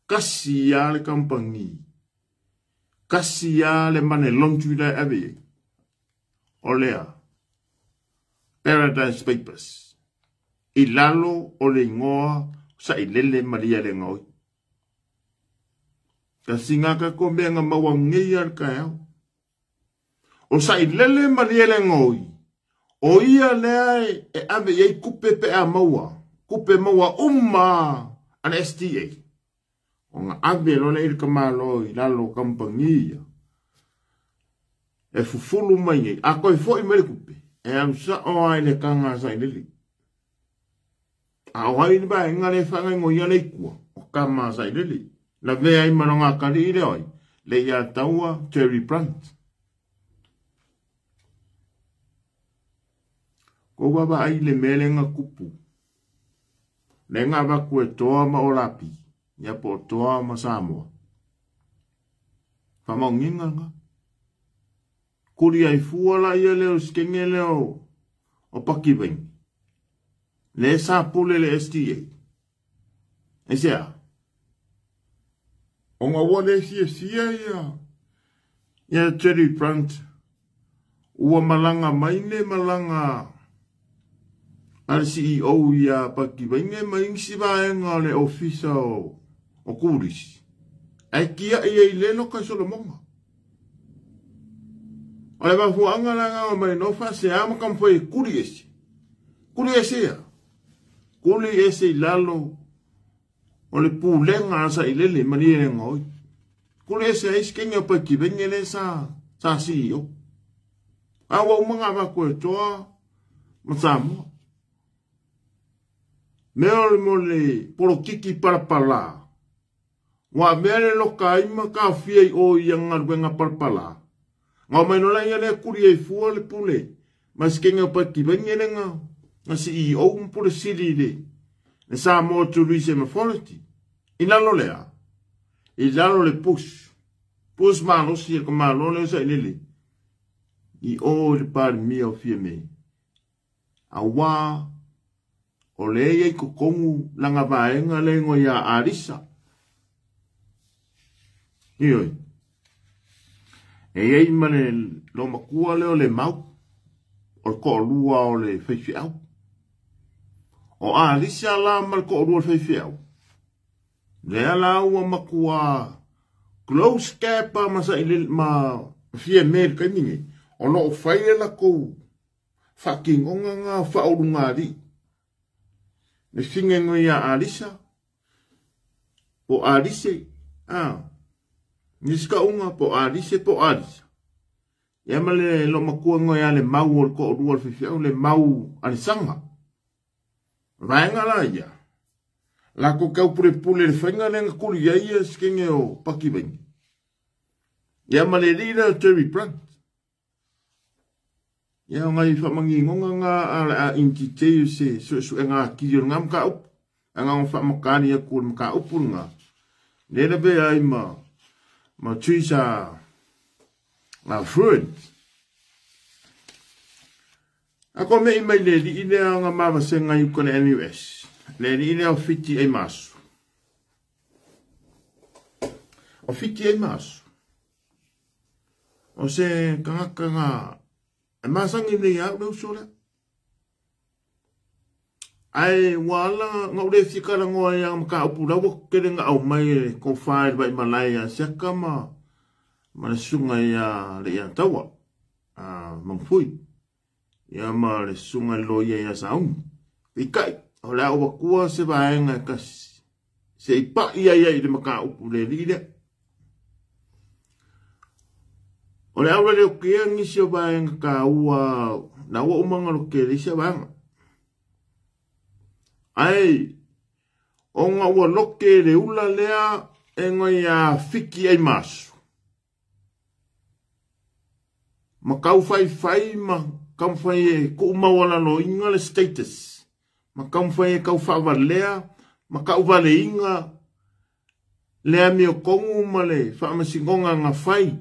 Kasi ya le kampangi. Kasi ya le mane lontu da ave. Olea. Paradise Papers. Ilalo o le ngoa sa ilele maria le ngoi. Ka singaka ko mea nga mawangei ar kaya. O sa ilele maria le ngoi. O ia lea e ave ei kupe pe a maua. Kupe maua an STA. O nga ave lo le irka malo i lalo kampangia. E fufulu mai ei. A koe fo i mere kupe. E am sa o ai le kanga sa ilele. A wai ni ba inga le whangai ngoi ia le ikua. O kama sa ilele. La vea i manonga kari i leoi, le ia taua cherry plant. Ko waba ai le mele nga kupu. Le nga waku e toa ma olapi, ia po toa ma Samoa. Whamau nginga nga. Kuri ai fuala ia leo skenge leo o pakiwing. Le sa pule le STA. E sea. O ngā wale sia ia cherry plant. Ua malanga maine malanga. Al CEO ia paki vainge maingsi vaenga le ofisa o kuris. Ai kia ia i lelo ka Solomonga. O le wafuanga langa o mai nofa se ama kam foi kuri esi. Kuri esi ia. Kuri esi lalo. O le pūlenga sa ilele mani e ngoi. Kule se ais kenga pa ki vengele sa CEO. Awa umanga wako e toa ma Samoa. Mea le mo le porokiki parapala. Wa mea le loka ima ka fiai o ianga ruenga parapala. Ngau mai nola ia le kuri e fua le pule. Mas kenga pa ki vengele nga CEO mpure siri le. Le Samoa Tourism Authority. Ilalo lea. Ilalo le push. Push malo si e malo le sa ilele. I o le pari mi o fie me. A wā o le ia ko kongu langa vaenga le ngo ia arisa. Ioi. E ei mane lo makua leo le mau. O le ko lua o le feifi au. O arisa la mal ko lua feifi au. Le ala ua makua close capa masa ile ma fie mer kaningi. O no faile la ko fucking onga fa o ngari. Ne singa ngoia arisa. O arise. Niska unga po arise po arise. Ya male lo makua ngoia le mau o ko o fifia le mau arisanga. Vaenga la ia. La ko kau pule le fainga le ngakuli ya ia skenge o pakibengi. Ya male lida Terry Plant. Ya ngai whamangi ngonga ngā a inti teo se su e ngā kiri ngā mka upu. A ngā whamakani a kua mka upu ngā. Nera be ai ma tuisa ngā friends. Ako mei mai le li ine a ngā mawa se ngā yukone NUS. Le li ine a whiti ai masu. O whiti ai masu. O se kangaka ngā e masangi nei au leu sora. Ai wala ngau le whikara ngoa ia maka upu rawa kere ngā au mai e ko whaere bai malaya seka ma le sunga ia le ia tawa. Mangfui. Ia ma le sunga loia ia saungi. Ikai, o le au wakua se vaenga kasi. Se ipa ia i le maka upu le lile. O le aura leo kea ngisi o vaenga ka ua na ua umanga lo ke le sia vaenga. Ai, o ngā ua loke le ula lea e ngoi a whiki ai masu. Ma kau whai ma kau whai e ku mawala no inga le status. Ma kau whai e kau whawa lea, ma kau wale inga lea mi o kongu ma le whaamasingonga ngā whai.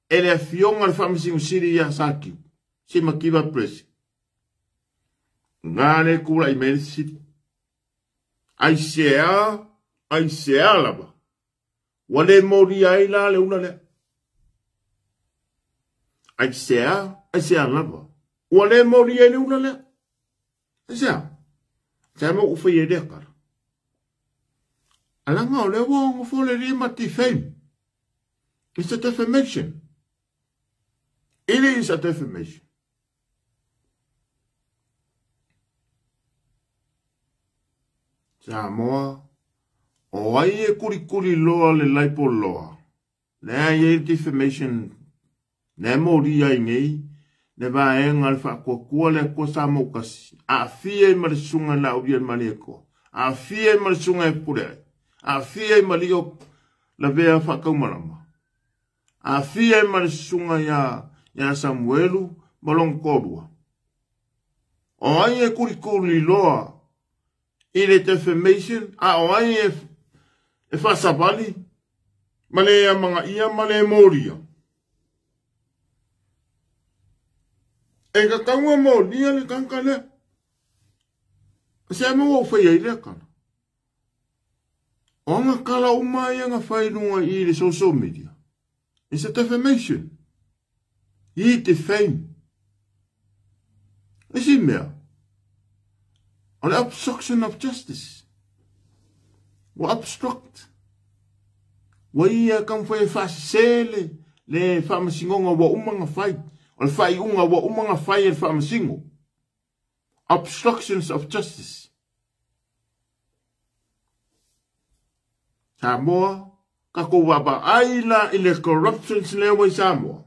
E le fionga le whaamisingo siri ia saki. Si makiwa presi. Ngā le kura i mele siri. Ai sea lava. Wale mori ai la le una lea. Ai sea lava. Wale mori ai le una lea. Ai sea. Sea mo ufa i edea kara. Alanga o le wongo fole ri mati fame. It's a defamation. It is a defamation. Samoa, o ai e kuri loa le laipo loa. Nea ye defamation, ne mori ai ngei, ne va e ngalfa kua le kua Samoa kasi. A fie marisunga la uria manieko. A fie marisunga e pure. A fie mario la vea whakaumarama. A fie marisunga ya Samuelu malong korua. O ai e kuri loa. Ile defamation, o ai e whasapali, male a mga ia, male moria. E ka kaunga moria le kanka le. Se mo o whai ai le kana. O nga kala umai nga whainunga i le social media. It's a defamation. I defame. Isi mea. On obstruction of justice. Wa obstruct. Wa ia kam foi fasele le famasingonga wa umanga fai. O le fai unga wa umanga fai e famasingo. Obstructions of justice. Samoa kako waba aila ile corruptions le wa Samoa.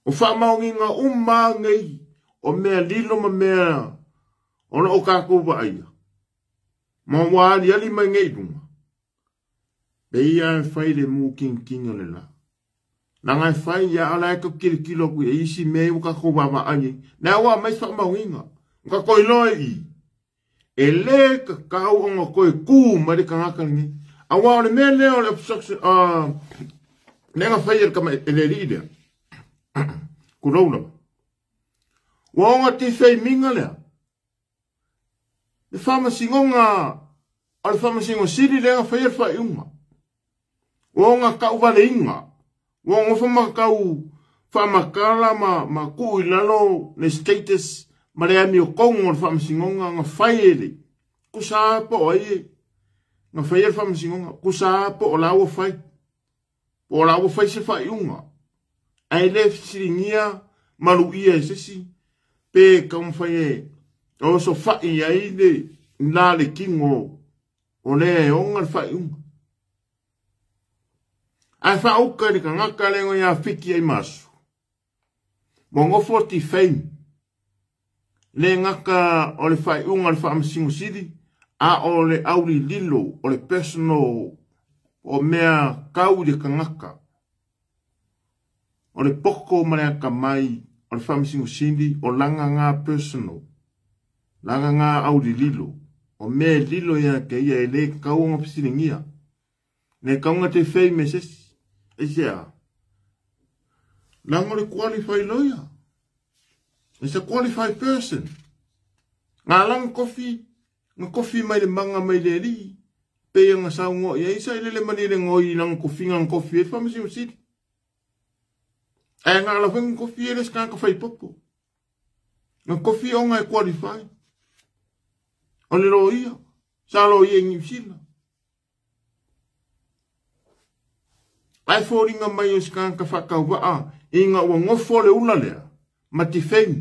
O famaunga umma ngai o mea lilo ma mea ona o kako wa aia. Ma wali ali mai ngai dunga. Beia e fai le mu king o le la. Nanga e fai ya ala e ka kilo ku e isi mei o kako wa ai. Na wa mai famaunga. Ka koilo i. E le ka kau o nga koe ku ma de kangaka ni. A wa le mea leo le obstruction nenga fai e kama e le ride. Kurouna. Wonga te fei minga lea. Le whama singonga, o le whama singo siri lea whai alfa iunga. Wonga kau wale inga. Wonga whama kau whama kala ma kui lalo le status ma rea mi o kongo le whama singonga nga whai ele. Kusa po o ie. Nga whai alfa whama singonga. Kusa po o lawa whai. Po o lawa whai se whai iunga. Ai le siringia malu ia sesi. Pe kaum whai e. O so whai ai le nā le kingo. O le onga le whai iunga. Ai whauka ni ka ngaka lengo ia whiki ai masu. Mongo 40 fame. Le ngaka o le whai unga le wha masingo siri. A o le auri lilo. O le personal. O mea kau le ka ngaka. O le poko malea ka mai. O le wha masingo siri. O langa ngā personal. Langa ngā auri lilo. O mea lilo ia ke ia e le kaunga pisiringia. Ne kaunga te fame sesi. Isia. Lango le qualified lawyer. It's a qualified person. Ngā lang kofi. Ngā kofi mai le manga mai le ri. Pea ngā saungo. Ia isa ile le mani le ngoi lang kofi ngang kofi. E whamasi o siri. E ngā la whengu kofi e les kāka whai popo. Ngā kofi o ngā e qualified. O le lo ia. Sa lo ia ngi sila. Ai fōringa mai o skanka whakau waa, i ngā ua ngofo le ula lea, ma te wheng.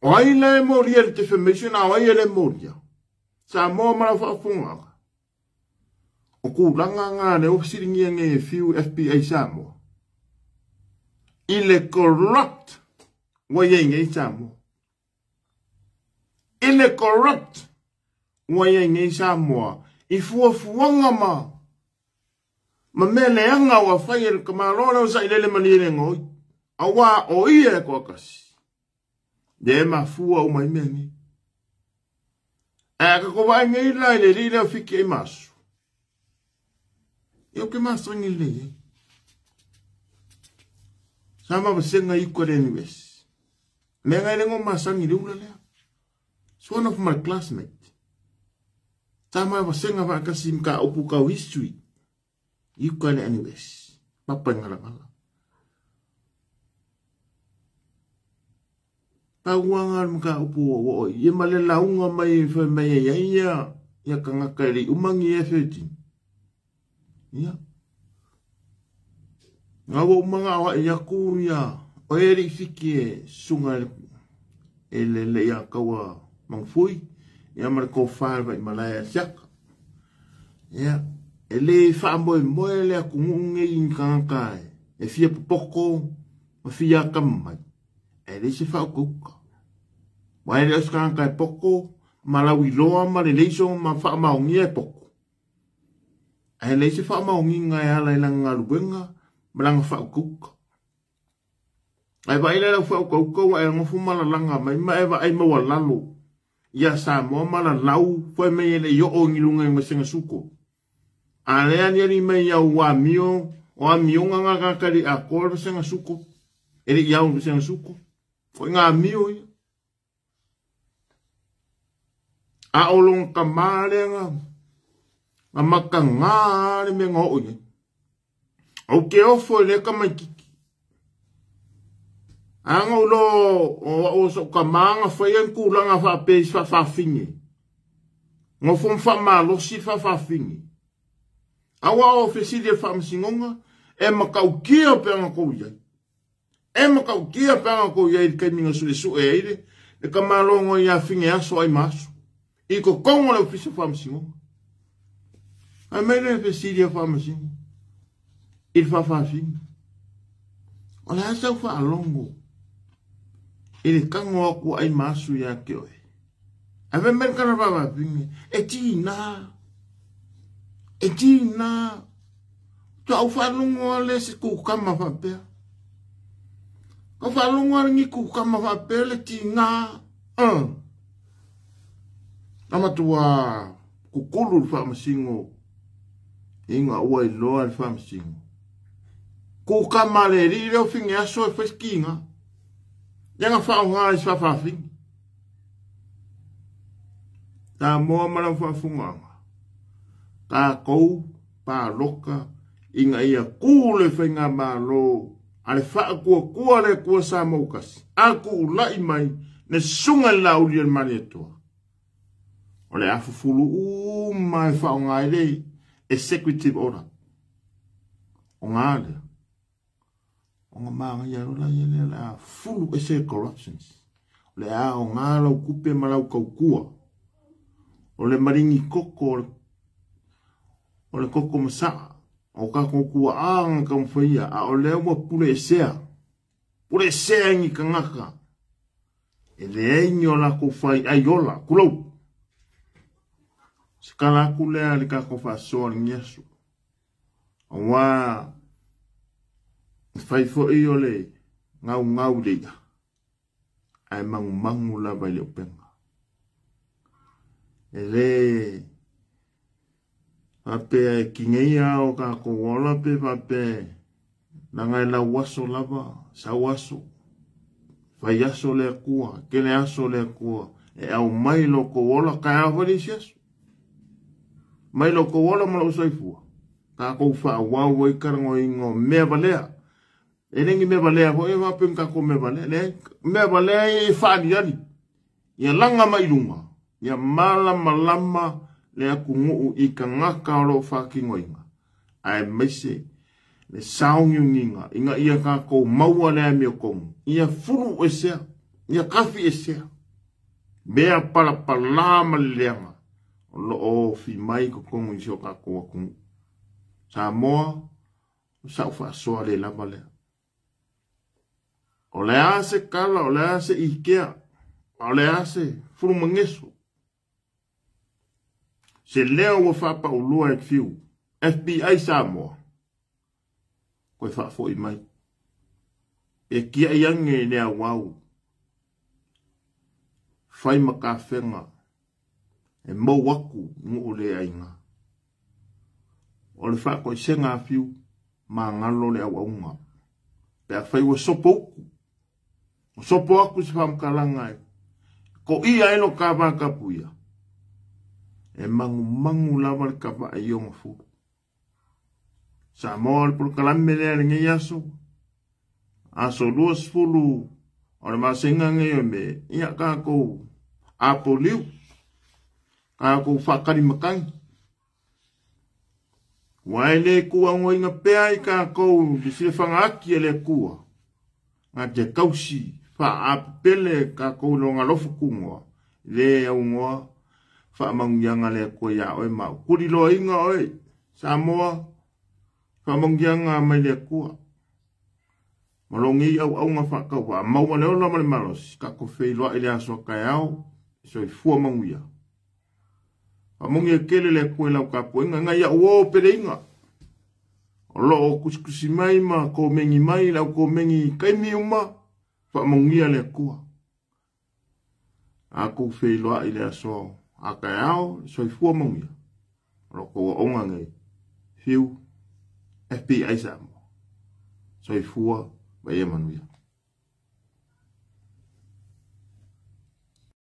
O ai le moria le te whamation, a ai le moria. Sa mō mara whaafunga. O kūranga ngā ne ofisiringia nge fiu FBI Samoa. I le corrupt wa nge Samoa. I le corrupt wa nge Samoa. I fuafuanga maa. Ma mele anga wa whaia ka marona o sa ilele manire ngoi. A wā o ia e kua kasi. De ma fua o mai mengi. E ka kowa e ngei lai le rire o whiki e masu. E o ke masu ngi le e. Sama wa senga i kore ni wes. Me ngai rengo masangi riula lea. It's one of my classmates. Sama wa senga wa kasi mka upu kau history. You can anyways. Papa ngala. Pauanga mga upo o ye male launga mai fa mai ya ka ngakari umangi e feti. Ya. Ngawo mga wa ya ku ya. O eri fiki sunga ele ya kawa mangfui. Ya mar ko fa vai malaya sak. Ya. Ele whaamboe moe lea kungunge i nkankai. E fia pupoko, ma fia kamai. E le se whao kuka. Wa ele os kankai poko, ma lawi loa ma le leiso ma wha maungi e poko. E le se wha maungi ngai ala ilanga luenga, ma langa whao kuka. E wa ele la whao kuka wa e ngofu mala langa mai ma e wa ai maua lalo. Ia sa moa mala lau, fwe me ele yo o ngilunga i masenga suko. Alea ni ani mai au wa mio, o a mio nga kakari a kore senga suko. Eri iau senga suko. Foi ngā mio ia. A olong kamare nga. Nga maka ngāre me ngā oia. Au ke ofo le kamai kiki. Anga ulo o so kamanga whaian kūranga whapes whawhingi. Ngō fum whamalosi whawhingi. Awa o fesilia whamasingonga, e makau kia peanga kou iai. E makau kia peanga kou iai kai minga sule su e eire, e ka malongo ia whinge aso ai maso. I ko kongo leo fisa whamasingonga. Ai meire fesilia whamasingonga. I whawhawhingi. O le asau whaalongo. I le kango aku ai maso ia ke oe. Ai me merkana whawhawhingi. E tina. E tina, tu au whalungo le se kukama whapea. Ka whalungo ngi kukama whapea le tina. Amatua kukulu whamasingo. Inga ua i loa le whamasingo. Kukama le rire o whinge aso e wheskinga. Yang fa nga is fa fing. Ta mo mala fa funga. Ka ko pa loka inga ia kule fenga malo. Ale fa ko le ko sa mokas. Aku lai mai ne sunga lauli el maneto. Ole afu fulu mai fa nga ile executive order. Ongale. Onga manga ya rola yele la fulu ese corruptions. Ole a ongala kupe malau kaukua. Ole maringi koko. Ole koko masa. O ka kukua ang kamfaya. A ole mo pule sea. Pule sea ngi kangaka. Ele enyo la kufai ayola. Kulau. Sekala kulea li ka kufa soa nyesu. Wa fai fo iyo le ngau le ya. Ai mangu la vai le penga. Ele ape kingeia o ka ko wala pe pape nanga la waso lava sa waso. Fai aso le kua, kele aso le kua. E au mai lo ko wala ka a hori siasu. Mai lo ko wala mala usaifua. Ka ko fa wa i karango ingo me balea. E rengi me balea ho e wa pen ka ko me balea. Me balea e fa diani. Ya langa mai lunga. Ya malama le aku ngu i ka ngaka lo fa kingo inga. Ai mese le saungu nginga. Inga ia ka ko maua le me kong. Ia furu esea. Ia kafi esea. Bea pala leanga. Lo o fi mai ko kongu i ka ko kungu. Sa moa, sa fa soa le lava lea. O le ase kala, o le ase ikea, o le ase furu mangeso. Se leo wa fa pa ulua e fiu, FBI sa moa. Koe fa fo i mai. E kia iange nea wau. Fai makawhenga. E mo waku ngu le ainga. O le wha koe senga fiu, ma ngalo le au aunga. Pea whai wa sopo uku. O sopo aku si whamkalanga e. Ko ia eno ka waka puia. E mangu lava le ka wha i onga fu. Sa moa le pulu kalame lea le ngai aso. Aso luas fulu. O le masenga ngai o me. Ia ka kou apo liu. Ka kou whakari makangi. Waile kua ngoi nga pea i ka kou di sile whangaaki e le kua. Nga te kausi wha apele ka kou no nga lofu kungoa. Le au ngoa wha mangianga le kua ya oe mau. Kuri loa inga oe. Samoa wha mangianga mai le kua. Malongi au nga wha kau wha. Maua leo lama le malos. Ka ko whei loa ile aso kai au. So i fua manguia. Amongi kele le koe lau ka poenga ngai a uo pere inga. O loo kusikusi mai ma ko mengi mai lau ko mengi kaimi uma. Wha mongia le kua. A ko whei loa i le aso a kai au so i fua mongia. Loko wa onga ngai. Fiu FBI sa mo. So i fua ba e manuia.